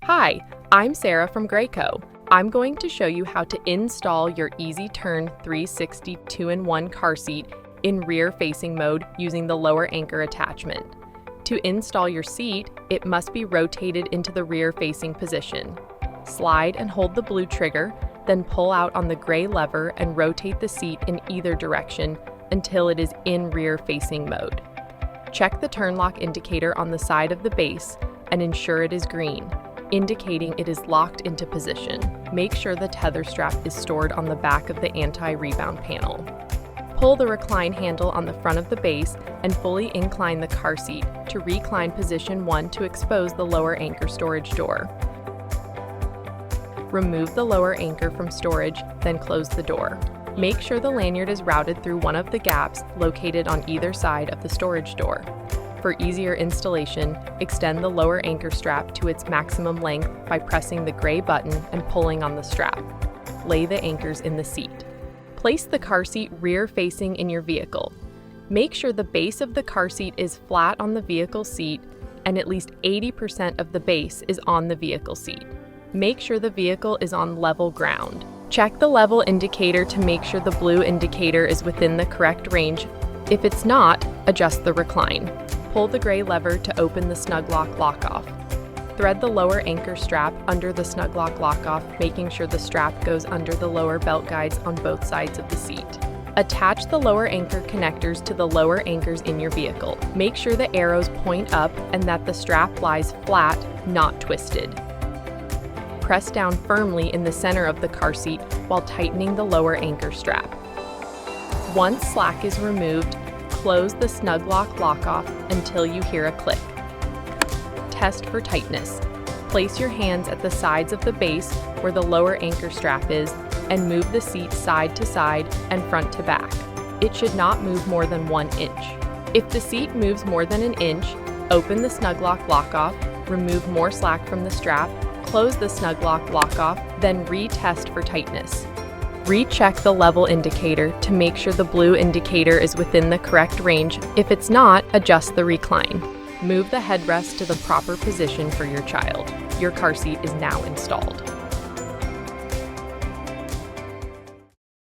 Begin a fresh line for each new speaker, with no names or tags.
Hi, I'm Sarah from Graco. I'm going to show you how to install your EasyTurn 360 2-in-1 car seat in rear-facing mode using the lower anchor attachment. To install your seat, it must be rotated into the rear-facing position. Slide and hold the blue trigger, then pull out on the gray lever and rotate the seat in either direction until it is in rear-facing mode. Check the turn lock indicator on the side of the base and ensure it is green, indicating it is locked into position. Make sure the tether strap is stored on the back of the anti-rebound panel. Pull the recline handle on the front of the base and fully incline the car seat to recline position 1 to expose the lower anchor storage door. Remove the lower anchor from storage, then close the door. Make sure the lanyard is routed through one of the gaps located on either side of the storage door. For easier installation, extend the lower anchor strap to its maximum length by pressing the gray button and pulling on the strap. Lay the anchors in the seat. Place the car seat rear-facing in your vehicle. Make sure the base of the car seat is flat on the vehicle seat and at least 80% of the base is on the vehicle seat. Make sure the vehicle is on level ground. Check the level indicator to make sure the blue indicator is within the correct range. If it's not, adjust the recline. Pull the gray lever to open the snug lock lockoff. Thread the lower anchor strap under the snug lock lockoff, making sure the strap goes under the lower belt guides on both sides of the seat. Attach the lower anchor connectors to the lower anchors in your vehicle. Make sure the arrows point up and that the strap lies flat, not twisted. Press down firmly in the center of the car seat while tightening the lower anchor strap. Once slack is removed, close the snug lock lockoff until you hear a click. Test for tightness. Place your hands at the sides of the base where the lower anchor strap is and move the seat side to side and front to back. It should not move more than 1 inch. If the seat moves more than an inch, open the snug lock lockoff, remove more slack from the strap, close the snug lock lockoff, then retest for tightness. Recheck the level indicator to make sure the blue indicator is within the correct range. If it's not, adjust the recline. Move the headrest to the proper position for your child. Your car seat is now installed.